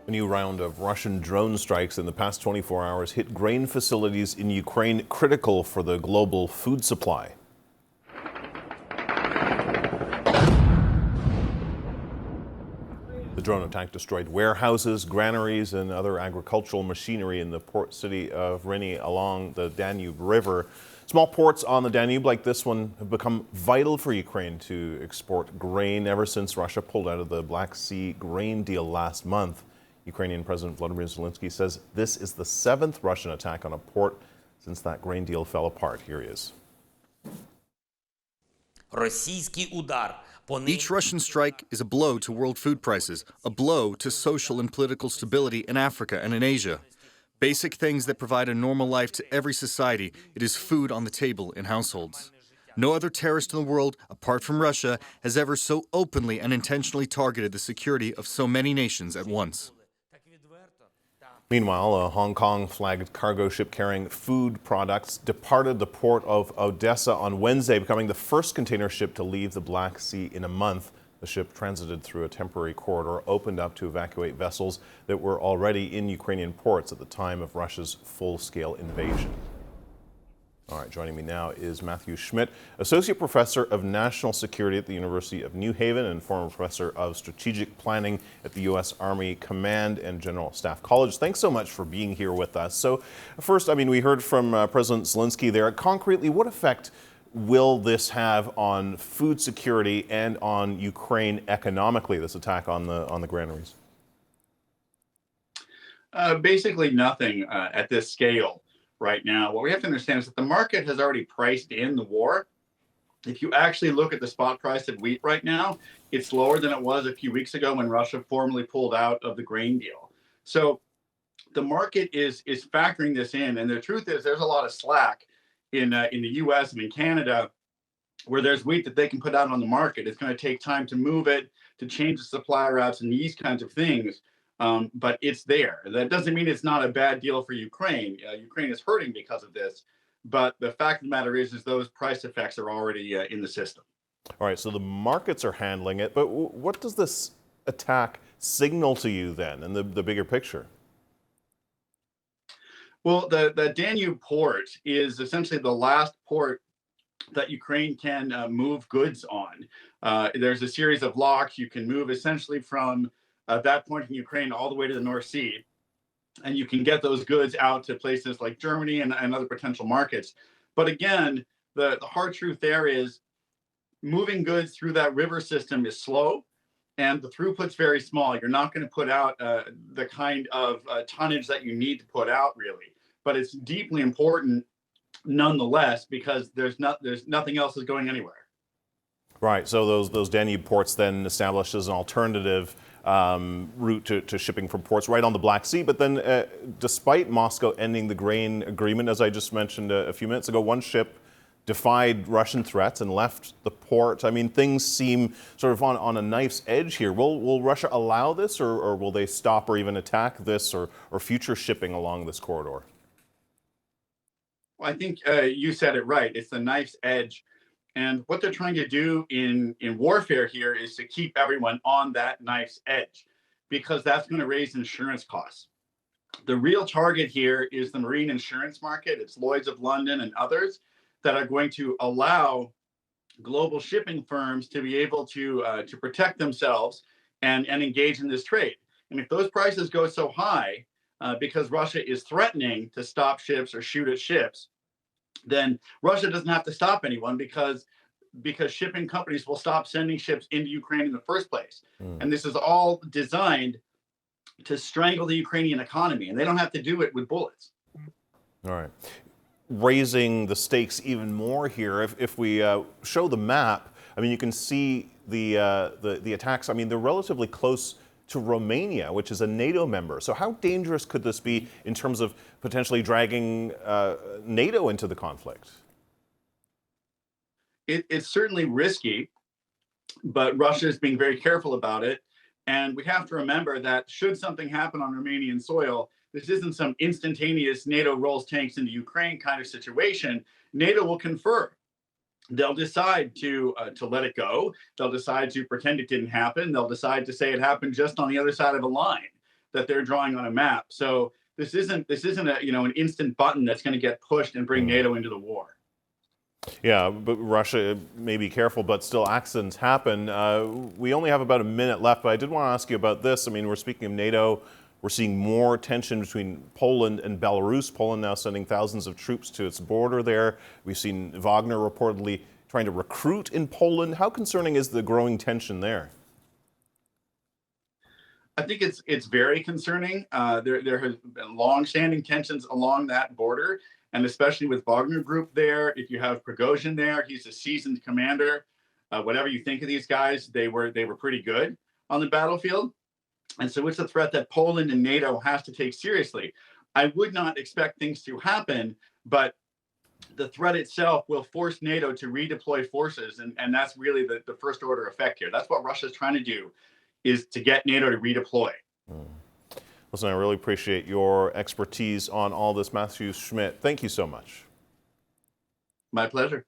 A new round of Russian drone strikes in the past 24 hours hit grain facilities in Ukraine, critical for the global food supply. The drone attack destroyed warehouses, granaries, and other agricultural machinery in the port city of Reni along the Danube River. Small ports on the Danube like this one have become vital for Ukraine to export grain ever since Russia pulled out of the Black Sea grain deal last month. Ukrainian President Volodymyr Zelensky says this is the 7th Russian attack on a port since that grain deal fell apart. Here he is. Each Russian strike is a blow to world food prices, a blow to social and political stability in Africa and in Asia. Basic things that provide a normal life to every society. It is food on the table in households. No other terrorist in the world, apart from Russia, has ever so openly and intentionally targeted the security of so many nations at once. Meanwhile, a Hong Kong-flagged cargo ship carrying food products departed the port of Odessa on Wednesday, becoming the first container ship to leave the Black Sea in a month. The ship transited through a temporary corridor opened up to evacuate vessels that were already in Ukrainian ports at the time of Russia's full-scale invasion. All right, joining me now is Matthew Schmidt, Associate Professor of National Security at the University of New Haven and former Professor of Strategic Planning at the U.S. Army Command and General Staff College. Thanks so much for being here with us. So first, we heard from President Zelensky there. Concretely, what effect will this have on food security and on Ukraine economically, this attack on the granaries? Basically nothing at this scale. Right now, what we have to understand is that the market has already priced in the war. If you actually look at the spot price of wheat right now, it's lower than it was a few weeks ago when Russia formally pulled out of the grain deal. So the market is factoring this in, and the truth is there's a lot of slack in the U.S. and in Canada where there's wheat that they can put out on the market. It's going to take time to move it, to change the supply routes, and these kinds of things. But it's there. That doesn't mean it's not a bad deal for Ukraine. Ukraine is hurting because of this. But the fact of the matter is those price effects are already in the system. All right, so the markets are handling it. But what does this attack signal to you then in the bigger picture? Well, the Danube port is essentially the last port that Ukraine can move goods on. There's a series of locks you can move essentially from that point in Ukraine all the way to the North Sea. And you can get those goods out to places like Germany and other potential markets. But again, the hard truth there is moving goods through that river system is slow and the throughput's very small. You're not going to put out the kind of tonnage that you need to put out, really. But it's deeply important nonetheless because there's nothing else is going anywhere. Right, so those Danube ports then established as an alternative route to shipping from ports right on the Black Sea. But then despite Moscow ending the grain agreement, as I just mentioned a few minutes ago, one ship defied Russian threats and left the port. Things seem sort of on a knife's edge here. Will Russia allow this or will they stop or even attack this or future shipping along this corridor? Well, I think you said it right. It's the knife's edge. And what they're trying to do in warfare here is to keep everyone on that knife's edge because that's going to raise insurance costs. The real target here is the marine insurance market. It's Lloyd's of London and others that are going to allow global shipping firms to be able to protect themselves and engage in this trade. And if those prices go so high because Russia is threatening to stop ships or shoot at ships, then Russia doesn't have to stop anyone because shipping companies will stop sending ships into Ukraine in the first place. And this is all designed to strangle the Ukrainian economy, and they don't have to do it with bullets. All right. Raising the stakes even more here, if we show the map, you can see the attacks. They're relatively close to Romania, which is a NATO member. So how dangerous could this be in terms of potentially dragging NATO into the conflict? It's certainly risky, but Russia is being very careful about it. And we have to remember that should something happen on Romanian soil, this isn't some instantaneous NATO rolls tanks into Ukraine kind of situation. NATO will confer. They'll decide to let it go. They'll decide to pretend it didn't happen. They'll decide to say it happened just on the other side of a line. that they're drawing on a map. So this isn't a an instant button that's going to get pushed and bring NATO into the war. Yeah, but Russia may be careful, but still accidents happen. We only have about a minute left, but I did want to ask you about this. I mean, we're speaking of NATO. We're seeing more tension between Poland and Belarus. Poland now sending thousands of troops to its border there. We've seen Wagner reportedly trying to recruit in Poland. How concerning is the growing tension there? I think it's very concerning. There has been long-standing tensions along that border, and especially with Wagner Group there. If you have Prigozhin there, he's a seasoned commander. Whatever you think of these guys, they were pretty good on the battlefield, and so it's a threat that Poland and NATO has to take seriously. I would not expect things to happen, but the threat itself will force NATO to redeploy forces, and that's really the first order effect here. That's what Russia's trying to do, is to get NATO to redeploy. Listen, I really appreciate your expertise on all this. Matthew Schmidt, thank you so much. My pleasure.